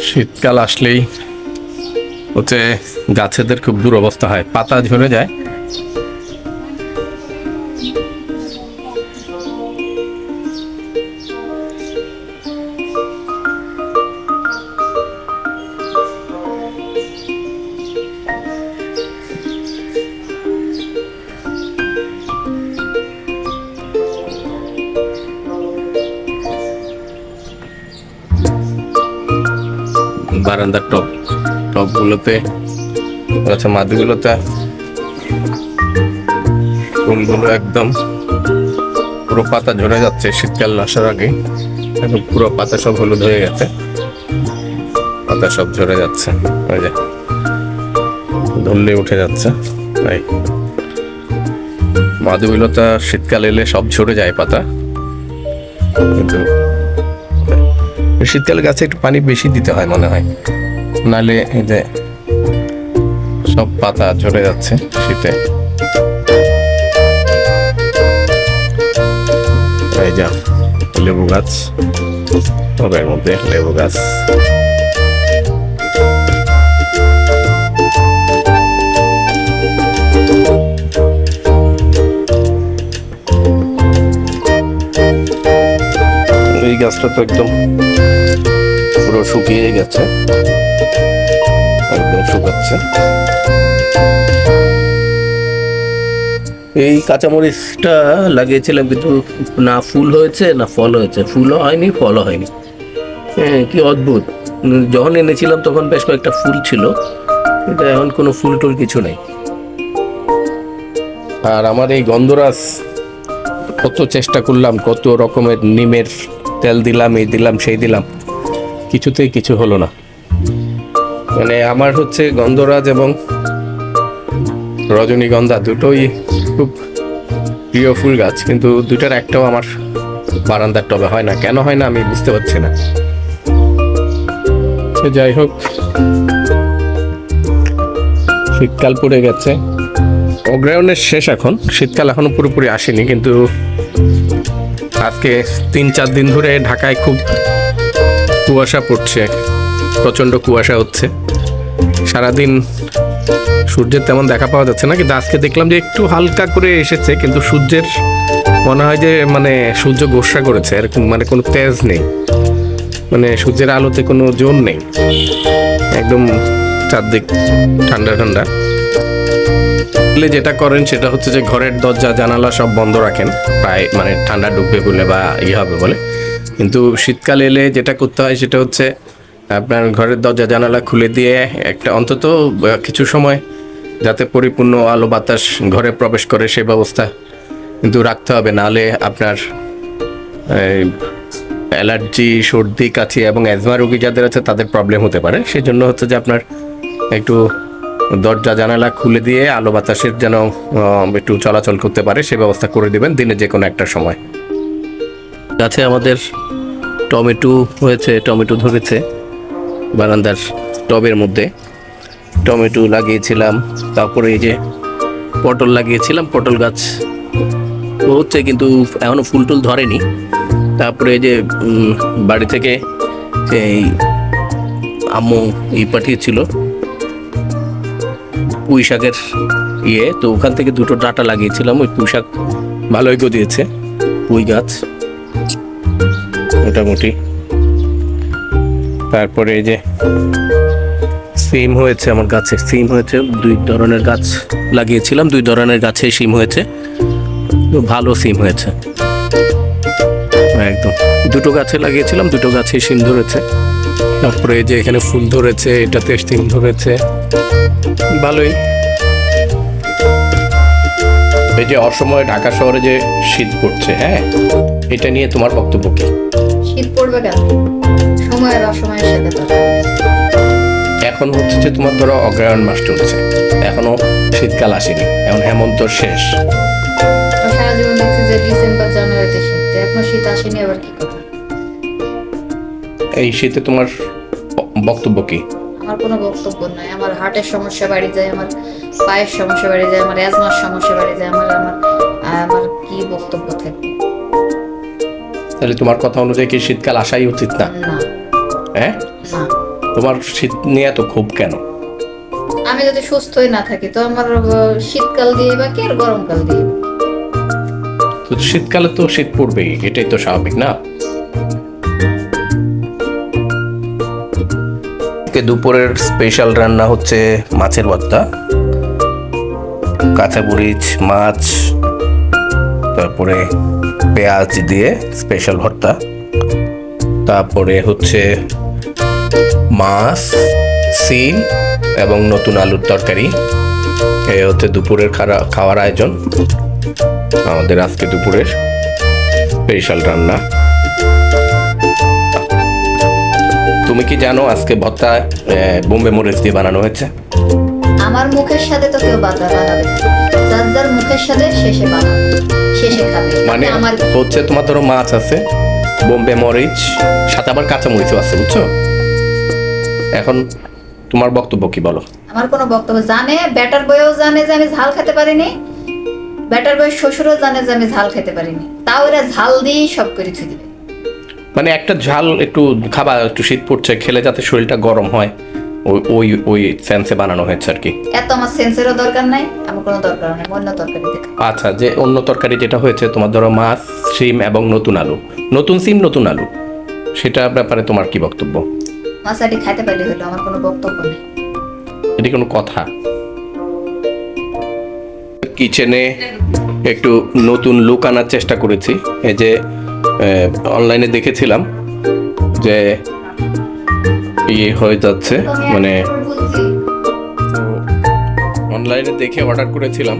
শীতকাল আসলেই হচ্ছে গাছেদের খুব দুরবস্থা হয়, পাতা ঝরে যায়। বারান্দার টবগুলোতে আচ্ছা মাদুগুলোতে ফুলগুলো একদম পুরো পাতা ঝরে যাচ্ছে। শীতকাল আসার আগে একদম পুরো পাতা সব হলুদ হয়ে গেছে, পাতা সব ঝরে যাচ্ছে। ওই যে ধরলে উঠে যাচ্ছে। তাই মাদুগুলোতে শীতকাল এলে সব ঝরে যায় পাতা, কিন্তু শীতকালে গাছে একটু পানি বেশি দিতে হয় মনে হয়, নাহলে এই যে সব পাতা ঝরে যাচ্ছে শীতে। এই যা লেবু গাছ, টবের মধ্যে লেবু গাছ। এই গাছটা তো একদম পুরো শুকিয়ে গেছে, একদম শুকাচ্ছে। এই কাঁচামরিচটা লাগিয়েছিলাম, কিন্তু না ফুল হয়েছে না ফল হয়েছে, ফুলও হয়নি ফলও হয়নি। হ্যাঁ, কি অদ্ভুত। যখন এনেছিলাম তখন বেশ কয়েকটা ফুল ছিল, কিন্তু এখন কোনো ফুল টুল কিছু নেই। আর আমার এই গন্ধরাজ কত চেষ্টা করলাম, কত রকমের নিমের তেল দিলাম, এই দিলাম সেই দিলাম, কিছুতেই কিছু হলো না। মানে আমার হচ্ছে গন্ধরাজ এবং রজনীগন্ধা দুটোই খুব প্রিয় ফুল গাছ, কিন্তু দুটার একটাও আমার বারান্দার টবে হয় না। কেন হয় না আমি বুঝতে পারছি না। সে যাই হোক, শীতকাল পড়ে গেছে, অগ্রহায়ণের শেষ। এখন শীতকাল এখনো পুরোপুরি আসেনি, কিন্তু আজকে 3-4 দিন ধরে ঢাকায় খুব কুয়াশা পড়ছে, প্রচণ্ড কুয়াশা হচ্ছে। সারাদিন সূর্যের তেমন দেখা পাওয়া যাচ্ছে না, কিন্তু আজকে দেখলাম যে একটু হালকা করে এসেছে, কিন্তু সূর্যের মনে হয় যে মানে সূর্য গোসা করেছে, এরকম মানে কোনো তেজ নেই, মানে সূর্যের আলোতে কোনো জোর নেই, একদম চারদিক ঠান্ডা ঠান্ডা। যেটা করেন সেটা হচ্ছে যে ঘরের দরজা জানালা সব বন্ধ রাখেন, প্রায় মানে ঠান্ডা ঢুকবে বলে বা হবে বলে। কিন্তু শীতকাল এলে যেটা করতে হয় সেটা হচ্ছে আপনার ঘরের দরজা জানালা খুলে দিয়ে একটা অন্তত কিছু সময় যাতে পরিপূর্ণ আলো বাতাস ঘরে প্রবেশ করে সে ব্যবস্থা কিন্তু রাখতে হবে, নাহলে আপনার অ্যালার্জি, সর্দি, কাশি এবং অ্যাজমা রোগী যাদের আছে তাদের প্রবলেম হতে পারে। সেই জন্য হচ্ছে যে আপনার একটু দরজা জানালা খুলে দিয়ে আলো বাতাসের যেন একটু চলাচল করতে পারে সে ব্যবস্থা করে দিবেন দিনে যে কোনো একটা সময়। গাছে আমাদের টমেটো হয়েছে, টমেটো ধরেছে বারান্দার টবের মধ্যে, টমেটো লাগিয়েছিলাম। তারপরে এই যে পটল লাগিয়েছিলাম, পটল গাছ হচ্ছে কিন্তু এখনো ফুল টুল ধরেনি। তারপরে এই যে বাড়ি থেকে এই আম্মু পাঠিয়েছিল পুঁই শাকের তো ওখান থেকে 2টো ডাঁটা লাগিয়েছিলাম, ওই পুঁই শাক ভালোই গজিয়েছে। পুঁই গাছ মোটামুটি। তারপরে এই যে সিম হয়েছে আমার গাছে, সিম হয়েছে, 2 ধরনের গাছ লাগিয়েছিলাম, 2 ধরনের গাছে সিম হয়েছে, ভালো সিম হয়েছে একদম। 2টো গাছে লাগিয়েছিলাম, 2টো গাছে সিম ধরেছে। তারপরে এই যে এখানে ফুল ধরেছে, এটাতে সিম ধরেছে, ভালোই। এই যে অসময়ে ঢাকা শহরে যে শীত পড়ছে, হ্যাঁ, এটা নিয়ে তোমার বক্তব্য কি? শীত পড়বে কেন? সময়ের অসময়ের সাথে তো। এখন হচ্ছে যে তোমার ধরো অগ্রহায়ণ মাস চলছে, এখনো শীতকাল আসেনি, এখন হেমন্ত শেষ। সারা জীবন দেখছি যে ডিসেম্বর জানুয়ারিতে শীত, এখনো শীত আসেনি, আবার কি কথা? এই শীতে তোমার বক্তব্য কি? আমার কোনো বক্তব্য নাই। আমার হার্টের সমস্যা বাড়ি যায়, আমার পায়ের সমস্যা বাড়ি যায়, আমার অ্যাজমার সমস্যা বাড়ি যায়, আমার কি বক্তব্য থাকবে? তাহলে তোমার কথা অনুযায়ী কি শীতকাল আসাই উচিত না? না। হ্যাঁ, না। তোমার শীত নিয়ে এত ক্ষোভ কেন? আমি যদি সুস্থই না থাকি তো আমার শীতকাল দিয়ে বা কি আর গরমকাল দিয়ে বা কি? তো শীতকালে তো শীত পড়বেই, এটাই তো স্বাভাবিক না? দুপুরের স্পেশাল রান্না হচ্ছে মাছের ভর্তা, কাঁচামরিচ, মাছ, তারপরে পেঁয়াজ দিয়ে স্পেশাল ভর্তা, তারপরে হচ্ছে মাছ, সিম এবং নতুন আলুর তরকারি। এই হচ্ছে দুপুরের খাওয়ার আয়োজন, আমাদের আজকে দুপুরের স্পেশাল রান্না। তুমি কি জানো আজকে ভর্তা বোম্বে মরিচ দিয়ে বানানো হয়েছে? আমার মুখের সাথে তো কেউ বানাবে না, যার যার মুখের সাথে শেষে বানাবে, শেষে খাবে। মানে আমার হচ্ছে তোমার ধরো মাছ আছে, বোম্বে মরিচ, সাথে আবার কাঁচা মরিচও আছে, বুঝছো? এখন তোমার বক্তব্য কি বলো? আমার কোনো বক্তব্য, জানে ব্যাটার বইও জানে যে আমি ঝাল খেতে পারিনি, ব্যাটার বইয়ের শ্বশুরও জানে যে আমি ঝাল খেতে পারিনি, তাও এরা ঝাল দিয়েই সব করে ছুঁয়ে দিবে। মানে একটা ঝাল একটু খাবা, একটু শীত পড়ছে, খেলে যাতে শরীরটা গরম হয়, ওই ওই ওই সেন্সে বানানো হয়েছে আর কি। এত আমার সেন্সেরও দরকার নাই, আমার কোনো দরকার নেই, অন্য তরকারি দেখা। আচ্ছা, যে অন্য তরকারি যেটা হয়েছে তোমার ধরো মাছ, শিম এবং নতুন আলু, নতুন সিম নতুন আলু, সেটা ব্যাপারে তোমার কি বক্তব্য? মাছাটি খাইতে পারলে হলো, আমার কোনো বক্তব্য নেই। এটি কোনো কথা? কিচেনে একটু নতুন লুক আনার চেষ্টা করেছি। এই যে অনলাইনে দেখেছিলাম যে ইয়ে হয়ে যাচ্ছে, মানে অনলাইনে দেখে অর্ডার করেছিলাম,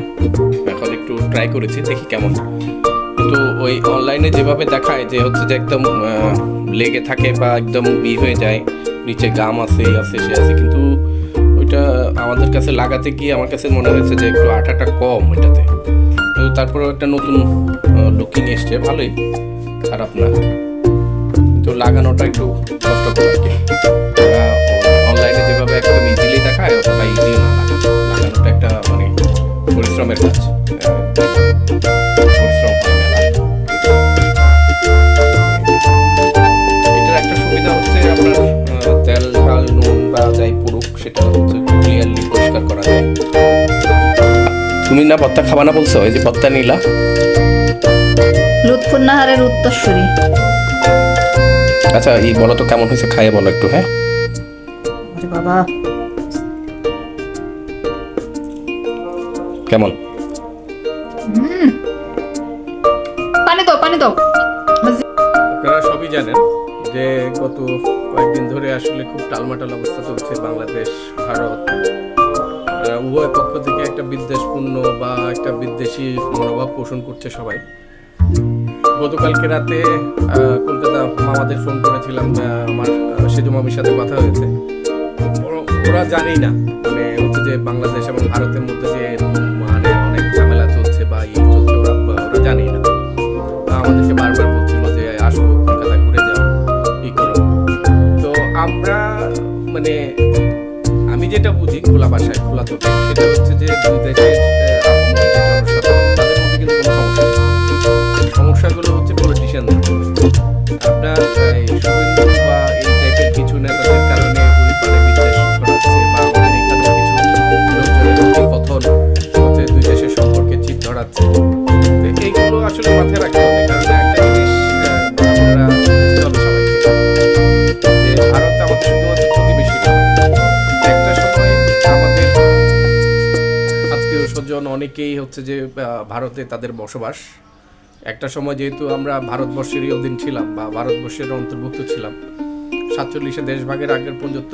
এখন একটু ট্রাই করেছি, দেখি কেমন। কিন্তু ওই অনলাইনে যেভাবে দেখায় যে হচ্ছে যে একদম লেগে থাকে বা একদম হয়ে যায়, নিচে গাম আছে, এই আছে, সে আছে, কিন্তু ওইটা আমাদের কাছে লাগাতে গিয়ে আমার কাছে মনে হয়েছে যে একটু আঠাটা কম ওইটাতে। কিন্তু তারপরেও একটা নতুন লুকিং এসছে, ভালোই, খারাপ না, কিন্তু লাগানোটা একটু কষ্টকর আর কি। অনলাইনে যেভাবে একদম ইজিলি দেখায় অতটা ইজি না, লাগানোটা একটা মানে পরিশ্রমের কাজ, পরিশ্রম হয় মেলা। এটার একটা সুবিধা হচ্ছে আপনার তেল ঝাল নুন বা যাই পড়ুক সেটা হচ্ছে ক্লিয়ারলি পরিষ্কার করা যায়। তুমি না ভর্তা খাবা না বলছো, এই যে ভর্তা নিলা, লুৎফুন নাহারের উত্তরসূরি। আচ্ছা এই বলো তো কেমন হয়েছে, খাইয়ে বলো একটু। হ্যাঁ আরে বাবা, কেমন? পানি দাও, পানি দাও। আপনারা সবই জানেন যে গত কয়েকদিন ধরে আসলে খুব টালমাটাল অবস্থা চলছে বাংলাদেশ ভারত, উভয় পক্ষ থেকে একটা বিদ্বেষপূর্ণ বা একটা বিদ্বেষী মনোভাব পোষণ করছে সবাই। গতকালকে রাতে কলকাতা মামাদের ফোন করেছিলাম, আমার সেজু মামির সাথে কথা হয়েছে। ওরা জানেই না মানে হচ্ছে যে বাংলাদেশ এবং ভারতের মধ্যে যে মানে অনেক ঝামেলা চলছে বা ইয়ে চলছে, ওরা জানেই না। আমাদেরকে বারবার বলছিল যে আসো কলকাতা ঘুরে যাও, ই করো। তো আমরা মানে আমি যেটা বুঝি খোলা ভাষায়, খোলা চোখে, সেটা হচ্ছে যে দুই দেশের তাদের মধ্যে কিন্তু কোনো সমস্যা নেই। সমস্যাগুলো হচ্ছে পলিটিশিয়ানদের। আপনার শুভেন্দু বা এই টাইপের কিছু নেতাদের কারণে ওই পারে বিদ্বেষ ছড়াচ্ছে, বা আমাদের এখানেও কিছু লোকজনের কথন হচ্ছে দুই দেশের সম্পর্কে চিপ ধরাচ্ছে। তো এইগুলো আসলে মাথায় রাখতে হবে, কারণ একটা জিনিস আপনারা বুঝতে হবে সবাইকে, যে ভারত আমাদের শুধুমাত্র প্রতিবেশী না। একটা সময় আমাদের আত্মীয় স্বজন অনেকেই হচ্ছে যে ভারতে তাদের বসবাস। একটা সময় যেহেতু আমরা ভারতবর্ষেরই অধীন ছিলাম বা ভারতবর্ষের অন্তর্ভুক্ত ছিলাম, 47-এ দেশভাগের আগের পর্যন্ত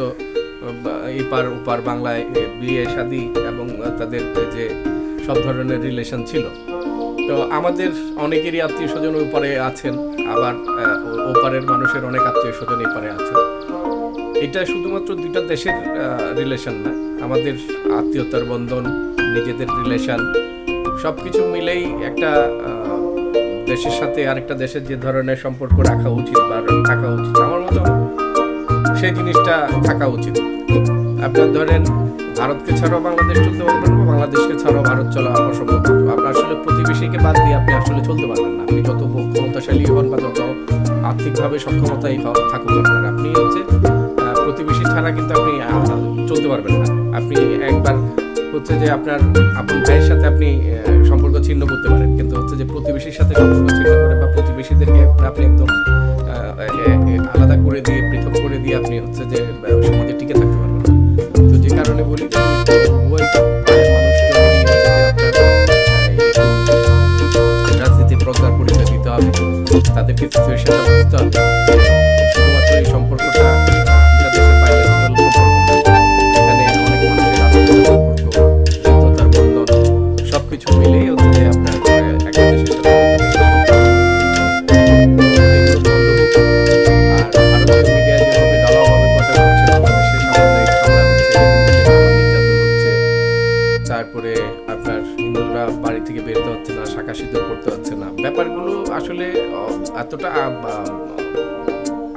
এপার ওপার বাংলায় বিয়ে শাদী এবং তাদের যে সব ধরনের রিলেশন ছিল। তো আমাদের অনেকেরই আত্মীয় স্বজন ওপারে আছেন, আবার ওপারের মানুষের অনেক আত্মীয় স্বজন এপারে আছেন। এটা শুধুমাত্র দুইটা দেশের রিলেশন না, আমাদের আত্মীয়তার বন্ধন, নিজেদের রিলেশন, সব কিছু মিলেই একটা দেশের সাথে আরেকটা দেশের যে ধরনের সম্পর্ক রাখা উচিত বা থাকা উচিত, আমার মতো সেই জিনিসটা থাকা উচিত। আপনার ধরেন ভারতকে ছাড়াও বাংলাদেশ চলতে পারবেন না, বাংলাদেশকে ছাড়াও ভারত চলা অসম্ভব। আপনার আসলে প্রতিবেশীকে বাদ দিয়ে আপনি আসলে চলতে পারবেন না। আপনি যত ক্ষমতাশালী হন বা যত আর্থিকভাবে সক্ষমতাই থাকুক আপনার, আপনি হচ্ছে প্রতিবেশী ছাড়া কিন্তু আপনি চলতে পারবেন না। আপনি একবার হচ্ছে যে আপনার আপন ভাইয়ের সাথে আপনি সম্পর্ক ছিন্ন করতে পারেন, কিন্তু হচ্ছে যে প্রতিবেশীর সাথে সম্পর্ক ছিন্ন করে বা প্রতিবেশীদেরকে আপনি একদম আলাদা করে দিয়ে, পৃথক করে দিয়ে আপনি হচ্ছে যে সমাজে টিকে থাকতে পারবেন না। তো যে কারণে বলি যে উভয় পাড়ার মানুষজন হচ্ছে যে আপনার রাজনীতির প্রজ্ঞার পরিচয় দিতে হবে, তাদেরকে সিচুয়েশনটা বুঝতে হবে। শুধুমাত্র এই সম্পর্কটা দেশের বাইরের সম্পর্ক না, এখানে অনেক মানুষের আত্মীয়তার সম্পর্ক, সত্যতার বন্ধন, সবকিছু মিলেই হচ্ছে যে আপনার একটা দেশের সাথে অন্য দেশের সম্পর্ক। এগুলো বন্ধ হোক। আর ভারতীয় মিডিয়া যেভাবে ঢালাওভাবে প্রচার করছে বাংলাদেশে সাম্প্রদায়িক হামলা হচ্ছে, নির্যাতন হচ্ছে, তারপরে আপনার হিন্দুরা বাড়ি থেকে বেরোতে হচ্ছে না, শাঁখা সিঁদুর করতে হচ্ছে না, ব্যাপারগুলো আসলে এতটা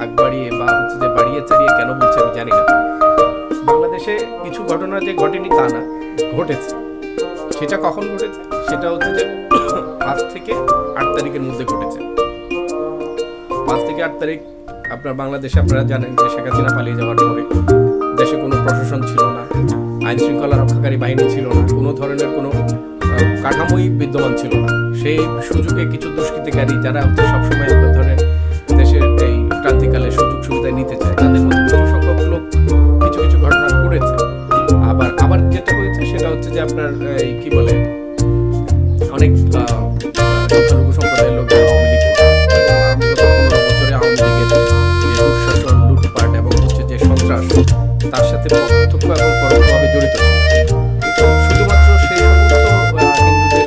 আগ বাড়িয়ে বা হচ্ছে যে বাড়িয়ে চাড়িয়ে কেন বলছে আমি জানি না। বাংলাদেশে কিছু ঘটনা যে ঘটেনি তা না, ঘটেছে। সেটা কখন ঘটেছে? সেটা হচ্ছে যে 5 থেকে 8 তারিখের মধ্যে ঘটেছে। 5 থেকে 8 তারিখ আপনার বাংলাদেশে আপনারা জানেন যে শেখ হাসিনা পালিয়ে যাওয়ার পরে দেশে কোনো প্রশাসন ছিল না, আইন শৃঙ্খলা রক্ষাকারী বাহিনী ছিল না, কোনো ধরনের কোনো কাঠামোই বিদ্যমান ছিল না। সেই সুযোগে কিছু দুষ্কৃতিকারী যারা হচ্ছে সবসময় আপনার ধরেন দেশের এই ক্রান্তিকালে সুযোগ সুবিধা নিতে চায়, তাদের মধ্যে কিছু সংখ্যক লোক কিছু কিছু ঘটনা করেছে। আবার যেটা হয়েছে সেটা হচ্ছে যে আপনার এই কি বলে অনেক সংখ্যালঘু সম্প্রদায়ের লোক আওয়ামী লীগ করে। এবং বিগত 15 বছরে আওয়ামী লীগের যে দুঃশাসন, লুটপাট এবং হচ্ছে যে সন্ত্রাস, তার সাথে প্রত্যক্ষ এবং পরোক্ষভাবে জড়িত ছিল। শুধুমাত্র সেই সমস্ত হিন্দুদের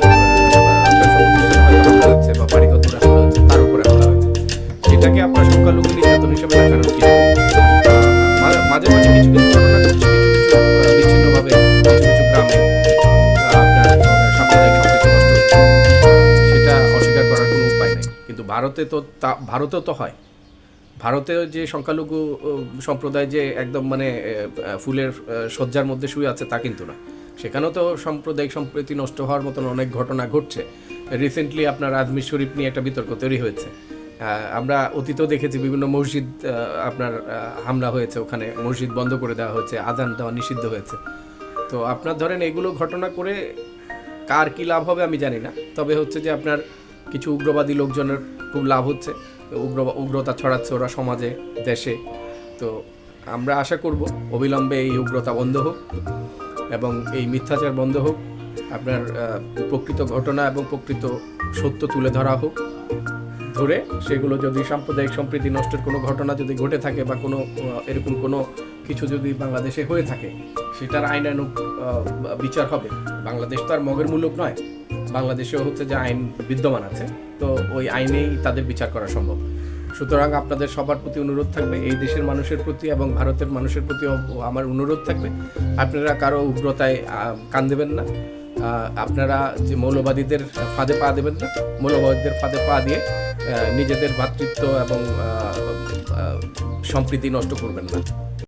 হামলা হচ্ছে বা বাড়িঘর হামলা হচ্ছে, তার উপরে হামলা হয়েছে। সেটাকে আপনার সংখ্যালঘু নির্যাতন হিসেবে দেখানো কি? মাঝে মাঝে কিছু কিছু ঘটনা ঘটছে, কিছু কিছু বিচ্ছিন্নভাবে কিছু কিছু গ্রামে আপনার সাম্প্রদায়িক সম্প্রীতি নষ্ট হচ্ছে, সেটা অস্বীকার করার কোনো উপায় নেই। কিন্তু ভারতেও তো হয়। ভারতেও যে সংখ্যালঘু সম্প্রদায় যে একদম মানে ফুলের শয্যার মধ্যে শুয়ে আছে তা কিন্তু না, সেখানেও তো সাম্প্রদায়িক সম্প্রীতি নষ্ট হওয়ার মতন অনেক ঘটনা ঘটছে। রিসেন্টলি আপনার আজমির শরীফ নিয়ে একটা বিতর্ক তৈরি হয়েছে। আমরা অতীতেও দেখেছি বিভিন্ন মসজিদ আপনার হামলা হয়েছে, ওখানে মসজিদ বন্ধ করে দেওয়া হয়েছে, আজান দেওয়া নিষিদ্ধ হয়েছে। তো আপনার ধরেন এগুলো ঘটনা করে কার কি লাভ হবে আমি জানি না, তবে হচ্ছে যে আপনার কিছু উগ্রবাদী লোকজনের খুব লাভ হচ্ছে, উগ্রতা ছড়াচ্ছে ওরা সমাজে, দেশে। তো আমরা আশা করব অবিলম্বে এই উগ্রতা বন্ধ হোক এবং এই মিথ্যাচার বন্ধ হোক, আপনার প্রকৃত ঘটনা এবং প্রকৃত সত্য তুলে ধরা হোক। ধরে সেগুলো যদি সাম্প্রদায়িক সম্প্রীতি নষ্টের কোনো ঘটনা যদি ঘটে থাকে বা কোনো এরকম কোনো কিছু যদি বাংলাদেশে হয়ে থাকে, সেটার আইনানুগ বিচার হবে। বাংলাদেশ তো আর মগের মুলুক নয়, বাংলাদেশেও হচ্ছে যে আইন বিদ্যমান আছে, তো ওই আইনেই তাদের বিচার করা সম্ভব। সুতরাং আপনাদের সবার প্রতি অনুরোধ থাকবে, এই দেশের মানুষের প্রতি এবং ভারতের মানুষের প্রতি আমার অনুরোধ থাকবে, আপনারা কারো উগ্রতায় কান দেবেন না। আপনারা যে মৌলবাদীদের ফাঁদে পা দেবেন না, মৌলবাদীদের ফাঁদে পা দিয়ে নিজেদের ভ্রাতৃত্ব এবং সম্প্রীতি নষ্ট করবেন না।